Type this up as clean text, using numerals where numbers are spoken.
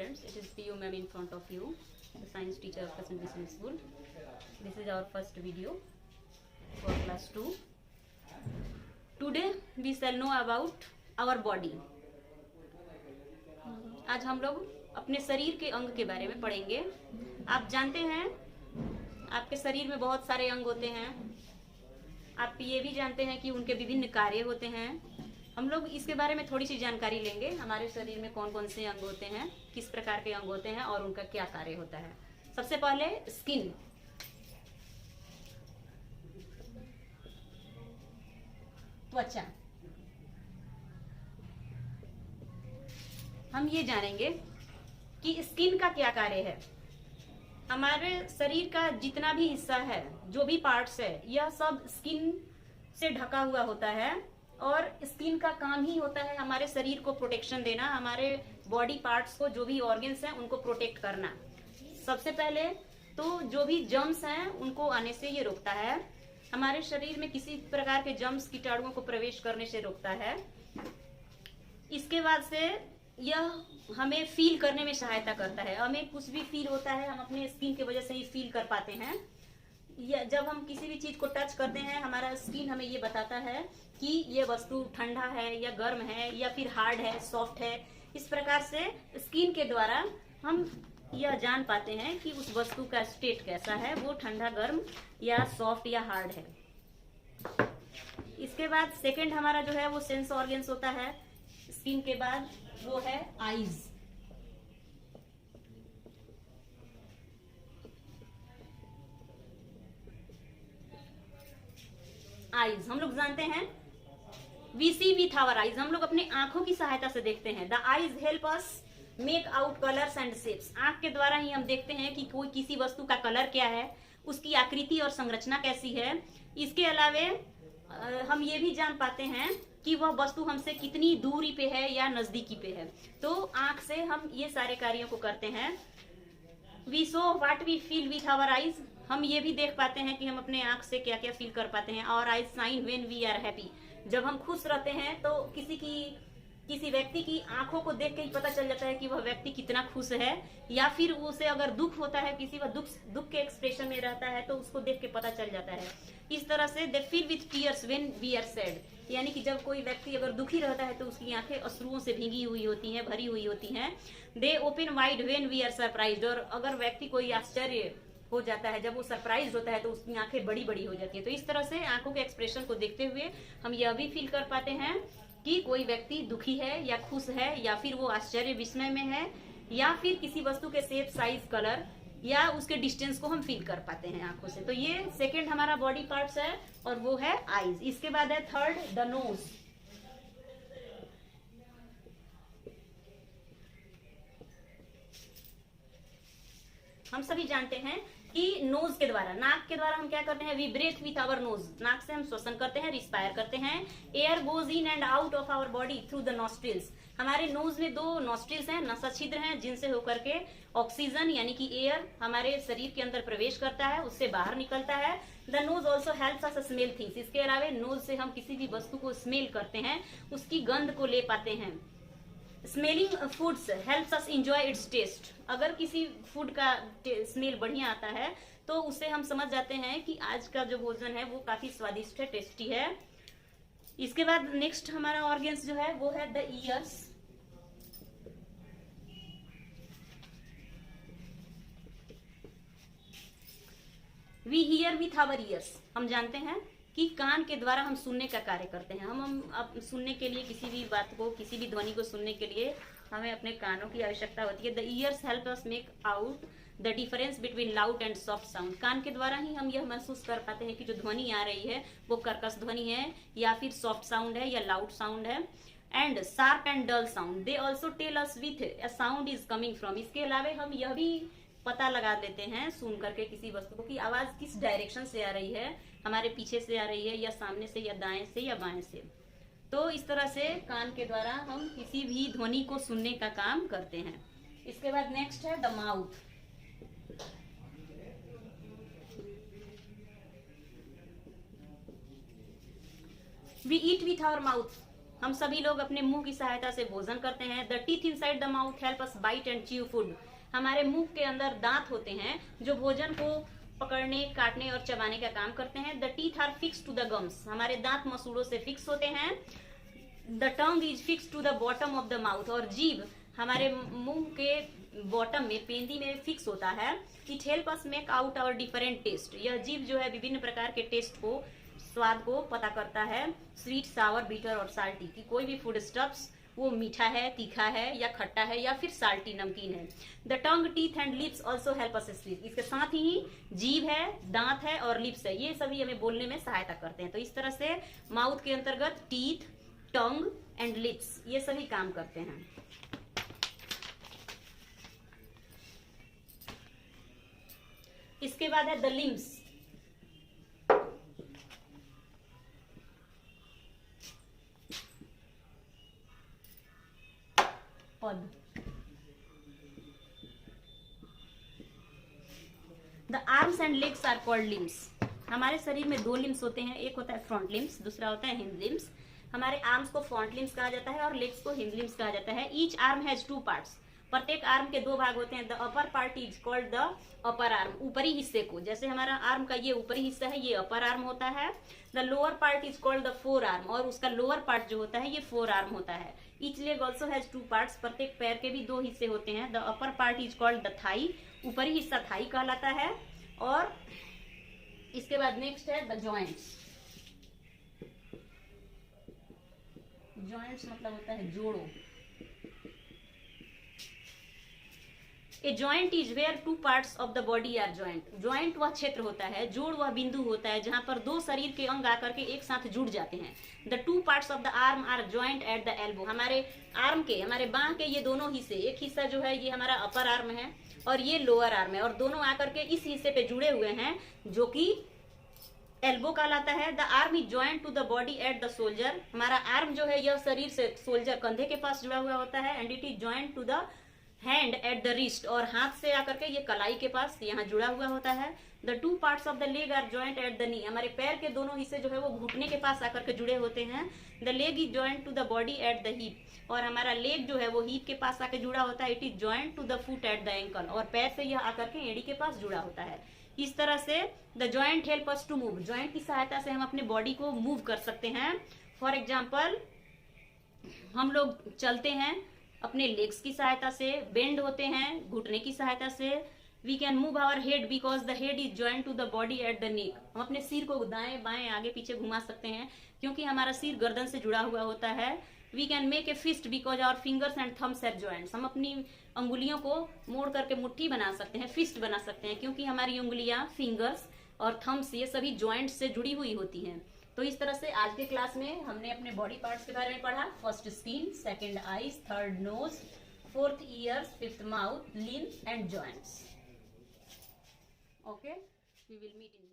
students, it is PU ma'am in front of you, the science teacher of Crescent Vision School. This is our first video for class 2. Today we shall know about our body. आज हम लोग अपने शरीर के अंग के बारे में पढ़ेंगे. आप जानते हैं आपके शरीर में बहुत सारे अंग होते हैं. आप ये भी जानते हैं कि उनके विभिन्न कार्य होते हैं. हम लोग इसके बारे में थोड़ी सी जानकारी लेंगे. हमारे शरीर में कौन कौन से अंग होते हैं, किस प्रकार के अंग होते हैं और उनका क्या कार्य होता है. सबसे पहले स्किन. त्वचा. हम ये जानेंगे कि स्किन का क्या कार्य है. हमारे शरीर का जितना भी हिस्सा है, जो भी पार्ट्स है, यह सब स्किन से ढका हुआ होता है. और स्किन का काम ही होता है हमारे शरीर को प्रोटेक्शन देना, हमारे बॉडी पार्ट्स को, जो भी ऑर्गन्स हैं उनको प्रोटेक्ट करना. सबसे पहले तो जो भी जर्म्स हैं उनको आने से ये रोकता है. हमारे शरीर में किसी प्रकार के जर्म्स कीटाणुओं को प्रवेश करने से रोकता है. इसके बाद से यह हमें फील करने में सहायता करता है. हमें कुछ भी फील होता है, हम अपने स्किन की वजह से ही फील कर पाते हैं. जब हम किसी भी चीज को टच करते हैं, हमारा स्किन हमें ये बताता है कि ये वस्तु ठंडा है या गर्म है या फिर हार्ड है, सॉफ्ट है. इस प्रकार से स्किन के द्वारा हम यह जान पाते हैं कि उस वस्तु का स्टेट कैसा है, वो ठंडा, गर्म या सॉफ्ट या हार्ड है. इसके बाद सेकंड हमारा जो है वो सेंस ऑर्गन्स होता है स्किन के बाद, वो है आईज. आईज हम लोग जानते हैं, we see with our eyes. हम लोग अपने आंखों की सहायता से देखते हैं. The eyes help us make out colours and shapes. आंख के द्वारा ही हम देखते हैं कि कोई किसी वस्तु का कलर क्या है, उसकी आकृति और संरचना कैसी है. इसके अलावे हम ये भी जान पाते हैं कि वह वस्तु हमसे कितनी दूरी पे है या नजदीकी पे है. तो आंख से हम ये सारे कार्यों को करते हैं. We show what we feel with our eyes. हम ये भी देख पाते हैं कि हम अपने आंख से क्या क्या फील कर पाते हैं. और eyes shine when we are happy. जब हम खुश रहते हैं तो किसी व्यक्ति की आंखों को देख के ही पता चल जाता है कि वह व्यक्ति कितना खुश है. या फिर उसे अगर दुख होता है, किसी वह दुख के एक्सप्रेशन में रहता है, तो उसको देख के पता चल जाता है. इस तरह से they feel with tears when we are sad. यानी कि जब कोई व्यक्ति अगर दुखी रहता है तो उसकी आंखें अश्रुओं से भीगी हुई होती हैं, भरी हुई होती हैं. They open wide when we are surprised. और अगर व्यक्ति कोई आश्चर्य हो जाता है, जब वो सरप्राइज होता है, तो उसकी आंखें बड़ी बड़ी हो जाती है. तो इस तरह से आंखों के एक्सप्रेशन को देखते हुए हम यह भी फील कर पाते हैं कि कोई व्यक्ति दुखी है या खुश है, या फिर वो आश्चर्य विस्मय में है, या फिर किसी वस्तु के शेप, साइज, कलर या उसके डिस्टेंस को हम फील कर पाते हैं आंखों से. तो ये सेकंड हमारा बॉडी पार्ट्स है और वो है आईज. इसके बाद है थर्ड द नोज. हम सभी जानते हैं कि नोज के द्वारा, नाक के द्वारा हम क्या करते हैं, we breathe with our nose. नाक से हम श्वसन करते हैं, रिस्पायर करते हैं. Air goes in and out of our body through the nostrils. हमारे नोज में 2 नॉस्ट्रिल्स हैं, नसा छिद्र हैं, जिनसे होकर के ऑक्सीजन यानी कि एयर हमारे शरीर के अंदर प्रवेश करता है, उससे बाहर निकलता है. The nose also helps us smell things. इसके अलावा नोज से हम किसी भी वस्तु को स्मेल करते हैं, उसकी गंध को ले पाते हैं. Smelling foods helps us enjoy its taste. अगर किसी फूड का स्मेल बढ़िया आता है तो उससे हम समझ जाते हैं कि आज का जो भोजन है वो काफी स्वादिष्ट है, टेस्टी है. इसके बाद नेक्स्ट हमारा ऑर्गन्स जो है वो है the ears. We hear with our ears. हम जानते हैं कि कान के द्वारा हम सुनने का कार्य करते हैं. हम अब सुनने के लिए, किसी भी बात को, किसी भी ध्वनि को सुनने के लिए हमें अपने कानों की आवश्यकता होती है. The ears help us make out the difference between loud and soft sound. कान के द्वारा ही हम यह महसूस कर पाते हैं कि जो ध्वनि आ रही है वो कर्कश ध्वनि है या फिर सॉफ्ट साउंड है या लाउड साउंड है. And sharp and dull sound. They also tell us with a sound is coming from. इसके अलावा हम यह भी पता लगा लेते हैं सुन करके किसी वस्तु को कि आवाज किस डायरेक्शन से आ रही है, हमारे पीछे से आ रही है या सामने से या दाएं से या बाएं से. तो इस तरह से कान के द्वारा हम किसी भी ध्वनि को सुनने का काम करते हैं. इसके बाद नेक्स्ट है the mouth. We eat with our mouth. हम सभी लोग अपने मुंह की सहायता से भोजन करते हैं। The teeth inside the mouth help us bite and chew food. हमारे मुंह के अंदर दांत होते हैं जो भोजन को पकड़ने, काटने और चबाने का काम करते हैं। The teeth are fix to the gums. हमारे दांत मसूड़ों से फिक्स होते हैं। The tongue is fix to the bottom of the mouth. और जीभ हमारे मुंह के बॉटम में, पेंदी में फिक्स होता है। It help us make out our different taste. यह जीभ जो है विभिन्न प्रकार के टेस्ट को, स्वाद को पता करता है। स्वीट, सावर, बीटर और साल्टी, कि कोई भी फूड स्टफ्स वो मीठा है, तीखा है या खट्टा है या फिर साल्टी, नमकीन है। The tongue, teeth and lips also help us speak. इसके साथ ही जीभ है, दांत है और लिप्स है, ये सभी हमें बोलने में सहायता करते हैं। तो इस तरह से माउथ के अंतर्गत टीथ, टंग एंड लिप्स ये सभी काम करते हैं। इसके बाद है द लिम्स। पद। The arms and legs are called limbs. हमारे शरीर में दो लिम्स होते हैं, एक होता है फ्रंट लिम्स, दूसरा होता है हिंड लिम्स। हमारे आर्म्स को फ्रंट लिम्स कहा जाता है और लेग्स को हिंड लिम्स कहा जाता है। Each arm has two parts. प्रत्येक आर्म के दो भाग होते हैं। The upper part is called the upper arm. ऊपरी हिस्से को, जैसे हमारा आर्म का ये ऊपरी हिस्सा है, ये अपर आर्म होता है। The lower part is called the four arm. और उसका लोअर पार्ट जो होता है ये फोर आर्म होता है। Each leg also has two parts. प्रत्येक पैर के भी दो हिस्से होते हैं। The upper part is called the thigh. ऊपरी हिस्सा थाई कहलाता है। और इसके बाद नेक्स्ट है द जॉइंट्स। जॉइंट्स मतलब होता है जोड़ों। A joint is where two parts of the body are joint. Joint वह क्षेत्र होता है, जोड़ वह बिंदु होता है जहां पर दो शरीर के अंग आकर के एक साथ जुड़ जाते हैं। The two parts of the arm are joint at the elbow. हमारे आर्म के, हमारे बांह के ये दोनों हिस्से, एक हिस्सा जो है ये हमारा अपर आर्म है और ये लोअर आर्म है, और दोनों आकर के इस हिस्से पे जुड़े हुए हैं जो कि एल्बो कहलाता है। The arm is joint to the body at the shoulder. हमारा आर्म जो है यह शरीर से शोल्डर, कंधे के पास जुड़ा हुआ होता है। And it is joint to the hand at the wrist. और हाथ से आकर के ये कलाई के पास यहाँ जुड़ा हुआ होता है। The two parts of the leg are joint at the knee. हमारे पैर के दोनों हिस्से जो है वो घुटने के पास आकर के जुड़े होते हैं। The leg is joint to the body at the hip. और हमारा लेग जो है वो हिप के पास आकर जुड़ा होता है। It is joint to the foot at the ankle. और पैर से यह आकर के एड़ी के पास जुड़ा होता है। इस तरह से the joint help us to move. Joint की सहायता से हम अपने बॉडी को मूव कर सकते हैं। फॉर एग्जाम्पल, हम लोग चलते हैं अपने लेग्स की सहायता से, बेंड होते हैं घुटने की सहायता से। We can move our head because the head is joint to the body at the neck. हम अपने सिर को दाएं बाएं आगे पीछे घुमा सकते हैं क्योंकि हमारा सिर गर्दन से जुड़ा हुआ होता है। We can make a fist because our fingers and thumbs have joints. हम अपनी अंगुलियों को मोड़ करके मुट्ठी बना सकते हैं, फिस्ट बना सकते हैं, क्योंकि हमारी उंगलियां, फिंगर्स और थम्स ये सभी जॉइंट से जुड़ी हुई होती हैं। तो इस तरह से आज के क्लास में हमने अपने बॉडी पार्ट्स के बारे में पढ़ा। First skin, second eyes, third nose, fourth ears, fifth mouth, limbs and joints. Okay, we will meet in